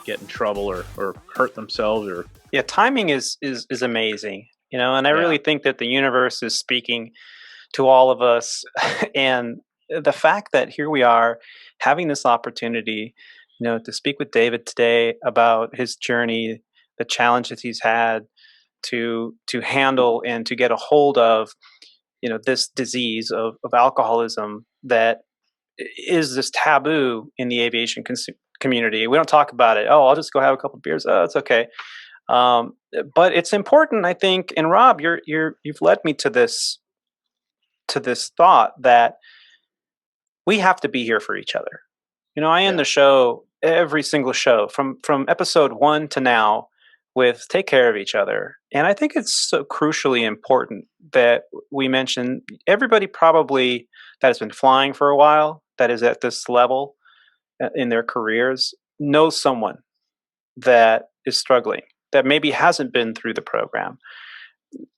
get in trouble or hurt themselves or. Yeah, timing is amazing, and I really think that the universe is speaking to all of us. And the fact that here we are having this opportunity, to speak with David today about his journey, the challenges he's had to handle and to get a hold of, this disease of alcoholism that is this taboo in the aviation community. We don't talk about it. Oh, I'll just go have a couple of beers. Oh, it's okay. But it's important, I think. And Rob, you've led me to this thought that we have to be here for each other. I end the show, every single show, from episode 1 to now, with take care of each other. And I think it's so crucially important that we mention everybody probably that has been flying for a while, that is at this level in their careers, knows someone that is struggling, that maybe hasn't been through the program.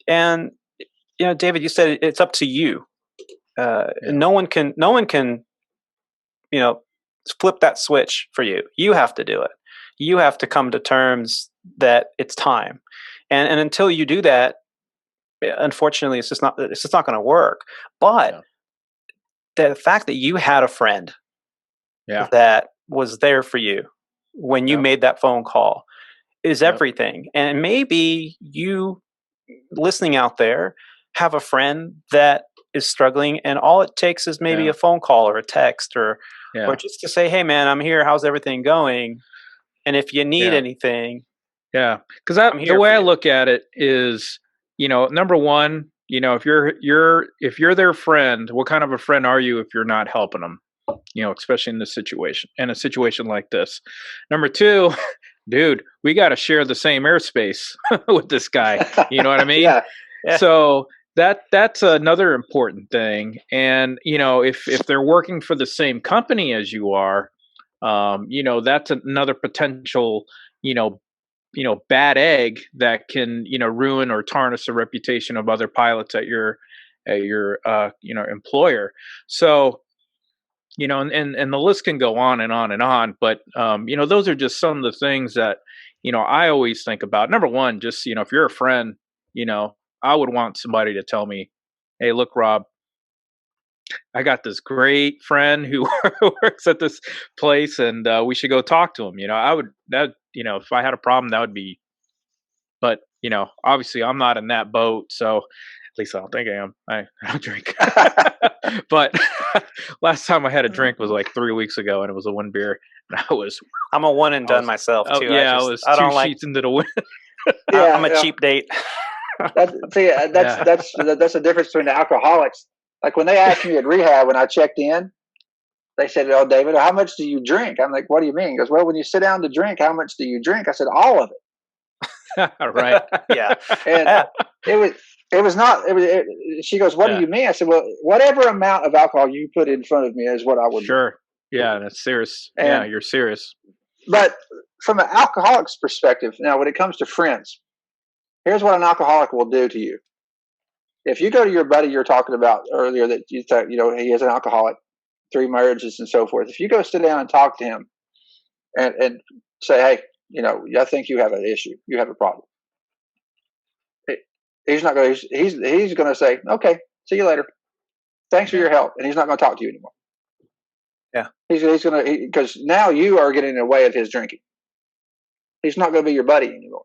And, David, you said it's up to you. No one can, flip that switch for you. You have to do it. You have to come to terms that it's time. And until you do that, unfortunately, it's just not going to work. But the fact that you had a friend that was there for you when you made that phone call is everything. And maybe you listening out there have a friend that is struggling, and all it takes is maybe a phone call or a text or just to say, hey man, I'm here. How's everything going? And if you need anything. Yeah. Cause the way I look at it is, number one, if you're their friend, what kind of a friend are you if you're not helping them? Especially in a situation like this. Number two, dude, we got to share the same airspace with this guy. You know what I mean? Yeah. So that's another important thing. And, if they're working for the same company as you are, that's another potential, bad egg that can, ruin or tarnish the reputation of other pilots at your employer. So, and the list can go on and on and on, but, those are just some of the things that, I always think about. Number one, just, if you're a friend, I would want somebody to tell me, hey, look, Rob, I got this great friend who works at this place and we should go talk to him. If I had a problem, that would be, but, obviously I'm not in that boat. So at least I don't think I am. I don't drink. But last time I had a drink was like 3 weeks ago, and it was a 1 beer. And I'm a one and done myself too. Yeah, I was 2 sheets into the wind. I'm a cheap date. That's the difference between the alcoholics. Like when they asked me at rehab when I checked in, they said, "Oh, David, how much do you drink?" I'm like, "What do you mean?" He goes, "Well, when you sit down to drink, how much do you drink?" I said, "All of it." Right. Yeah. And it was not. She goes, "What do you mean?" I said, "Well, whatever amount of alcohol you put in front of me is what I would." Sure. Do. Yeah, that's serious. You're serious. But from an alcoholic's perspective, now when it comes to friends, here's what an alcoholic will do to you. If you go to your buddy you're talking about earlier that you thought, he is an alcoholic, 3 marriages and so forth. If you go sit down and talk to him and say, hey, I think you have an issue. You have a problem. He's not going to, he's going to say, okay, see you later. Thanks for your help. And he's not going to talk to you anymore. Yeah. He's going to, because now you are getting in the way of his drinking. He's not going to be your buddy anymore.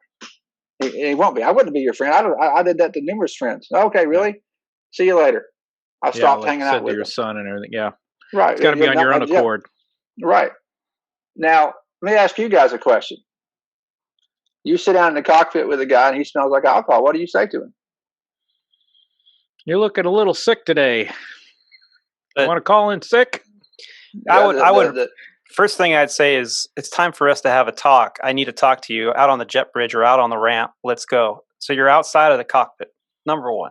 He won't be. I wouldn't be your friend. I did that to numerous friends. Okay, really? See you later. I stopped hanging out with your son and everything. Yeah. Right. It's got to be on your own accord. Right. Now, let me ask you guys a question. You sit down in the cockpit with a guy and he smells like alcohol. What do you say to him? You're looking a little sick today. You want to call in sick? I would. First thing I'd say is it's time for us to have a talk. I need to talk to you out on the jet bridge or out on the ramp. Let's go. So you're outside of the cockpit, number one.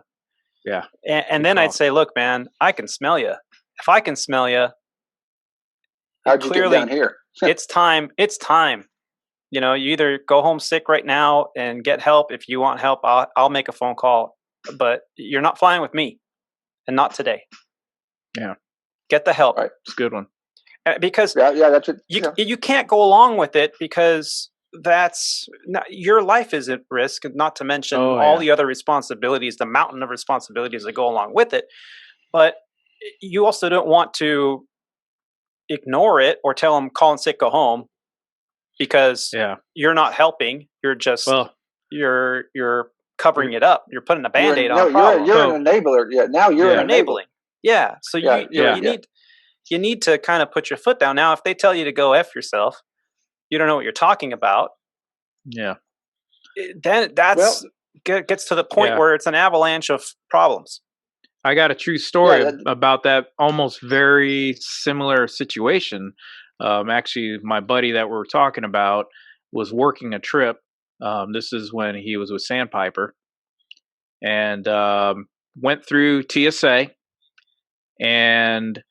Yeah. And then I'd say, look, man, I can smell you. If I can smell you, how'd you get down here? It's time. It's time. You either go home sick right now and get help. If you want help, I'll make a phone call. But you're not flying with me, and not today. Yeah. Get the help. Right. It's a good one. because that's what, you can't go along with it, because your life is at risk, not to mention all the other responsibilities, the mountain of responsibilities that go along with it. But you also don't want to ignore it or tell them call in sick, go home, because you're not helping. You're just you're covering it up. You're putting a Band-Aid on a problem. You're an enabler. Yeah, now you're enabling. Yeah, so you need to kind of put your foot down. Now, if they tell you to go F yourself, you don't know what you're talking about. Yeah. Then gets to the point where it's an avalanche of problems. I got a true story about that almost very similar situation. Actually, my buddy that we're talking about was working a trip. This is when he was with Sandpiper, and went through TSA and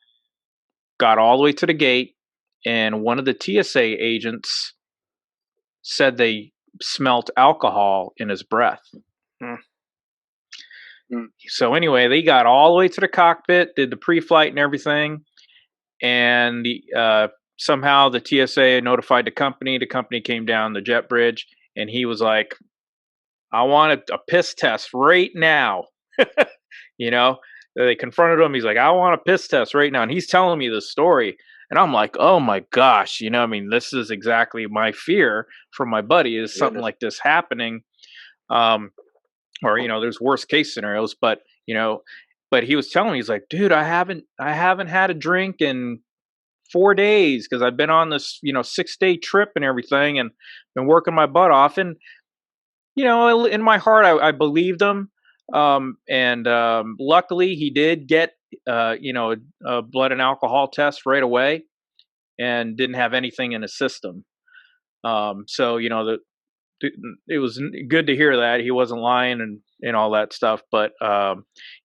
got all the way to the gate. And one of the TSA agents said they smelt alcohol in his breath. So anyway, they got all the way to the cockpit, did the pre-flight and everything, and somehow the TSA notified the company. The company came down the jet bridge, and he was like, "I want a piss test right now." They confronted him. He's like, "I want a piss test right now," and he's telling me this story, and I'm like, "Oh my gosh!" This is exactly my fear from my buddy, is something like this happening. Or there's worst case scenarios, but he was telling me, he's like, "Dude, I haven't had a drink in 4 days because I've been on this 6-day trip and everything, and been working my butt off." And in my heart, I believed him. Luckily, he did get a blood and alcohol test right away, and didn't have anything in his system. So it was good to hear that he wasn't lying and all that stuff. But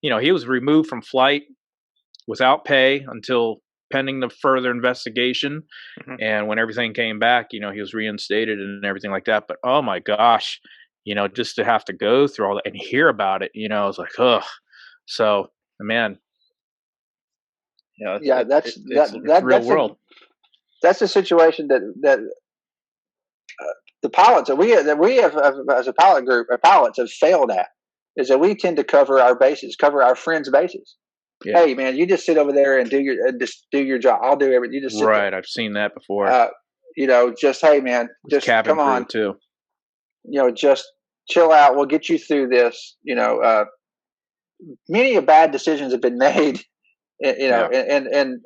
he was removed from flight without pay until pending the further investigation. And when everything came back, he was reinstated and everything like that. But oh my gosh, just to have to go through all that and hear about it, I was like, ugh. So man, that's real world. That's a situation that the pilots that we have as a pilot group, our pilots have failed at, is that we tend to cover our bases, cover our friends' bases. Yeah. Hey man, you just sit over there and do your job. I'll do everything. You just sit there. I've seen that before. Just hey man, just cabin come on too. Just chill out. We'll get you through this. Many bad decisions have been made. And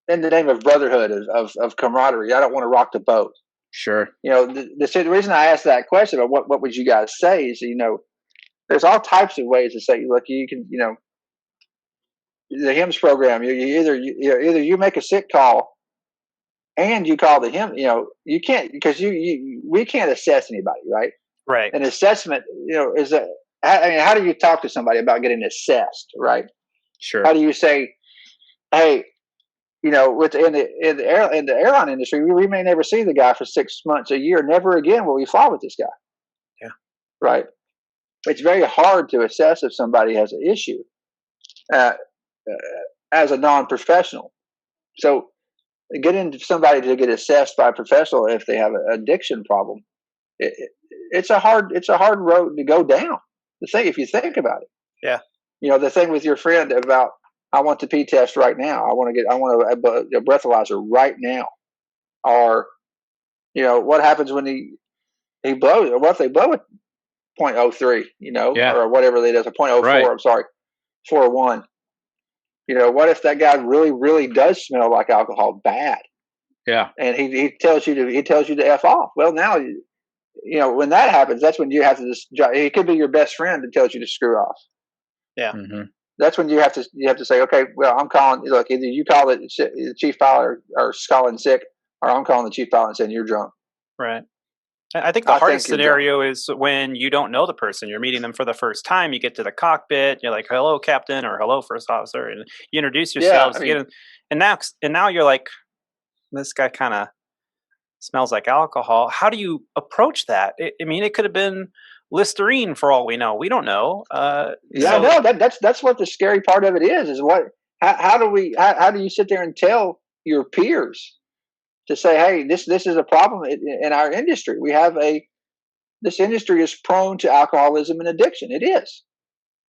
in the name of brotherhood, of camaraderie. I don't want to rock the boat. Sure. The reason I asked that question about what would you guys say is, there's all types of ways to say, look, you can, the HIMSS program, you either you make a sick call and you call the HIMSS, you can't, because we can't assess anybody, right? Right. An assessment, is how do you talk to somebody about getting assessed, right? Sure. How do you say, hey, in the airline industry, we may never see the guy for 6 months, a year. Never again will we fly with this guy. Yeah. Right. It's very hard to assess if somebody has an issue as a non-professional. So getting somebody to get assessed by a professional if they have an addiction problem, it's a hard road to go down. If you think about it. Yeah. The thing with your friend about, I want the P test right now. I want a breathalyzer right now. Or, what happens when he blows, or what if they blow at 0.03, or whatever it is, a 0.04, right. I'm sorry, 4.1. What if that guy really, really does smell like alcohol bad? Yeah. And he tells you to F off. Well, now, when that happens, that's when you have to just, it could be your best friend that tells you to screw off. Yeah. Mm-hmm. That's when you have to say, okay, well, I'm calling. Look, either you call the chief pilot or calling sick, or I'm calling the chief pilot and saying you're drunk. Right. I think the hardest scenario is when you don't know the person. You're meeting them for the first time. You get to the cockpit. You're like, "Hello, captain," or "Hello, first officer," and you introduce yourselves. Yeah, and now you're like, this guy kind of smells like alcohol. How do you approach that? It could have been Listerine for all we know. We don't know. No, that's what the scary part of it is what how do you sit there and tell your peers to say, hey, this is a problem in our industry. This industry is prone to alcoholism and addiction. It is.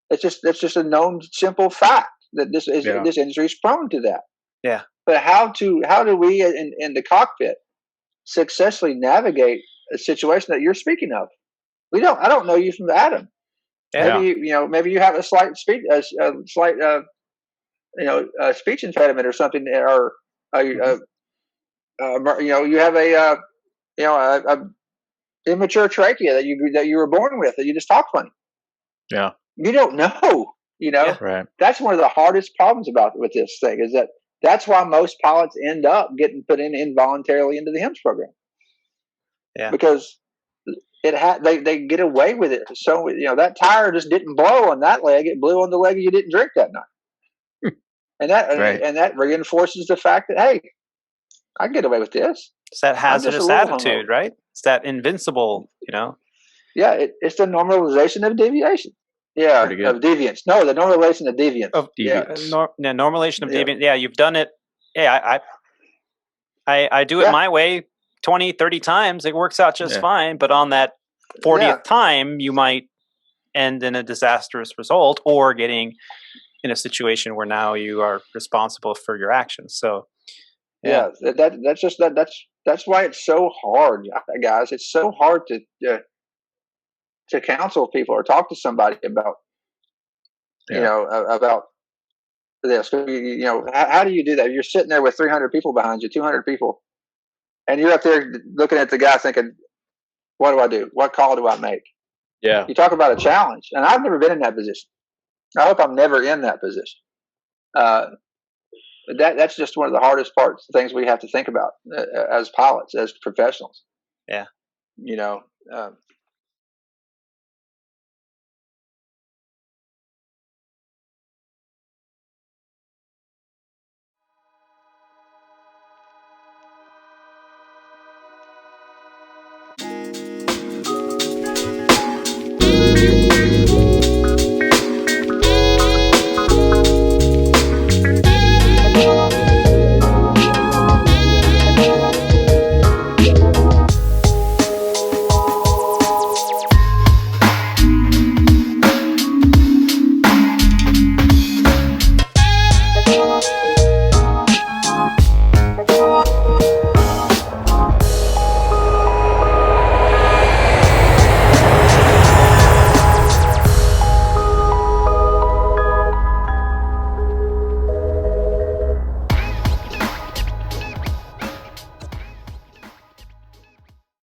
That's just a known simple fact that this industry is prone to that. Yeah. But how do we in the cockpit successfully navigate a situation that you're speaking of? I don't know you from Adam. Yeah. Maybe you have a slight speech impediment or something, or you have a immature trachea that you were born with, that you just talk funny. Yeah. You don't know. Right. That's one of the hardest problems with this thing, is that's why most pilots end up getting put in involuntarily into the HIMSS program. Yeah. Because they get away with it. So that tire just didn't blow on that leg; it blew on the leg you didn't drink that night, and that reinforces the fact that, hey, I can get away with this. It's that hazardous attitude, right? It's that invincible, Yeah, it's the normalization of deviation. Yeah, of deviance. No, the normalization of deviance. Of deviance. Normalization of deviance. Yeah, you've done it. Yeah, I do it my way 20, 30 times. It works out just fine. But on that 40th time, you might end in a disastrous result, or getting in a situation where now you are responsible for your actions. So, that's why it's so hard, guys. It's so hard to counsel people or talk to somebody about about this. How do you do that? You're sitting there with 300 people behind you, 200 people, and you're up there looking at the guy thinking, what do I do? What call do I make? Yeah. You talk about a challenge, and I've never been in that position. I hope I'm never in that position. That's just one of the hardest things we have to think about as pilots, as professionals. Yeah.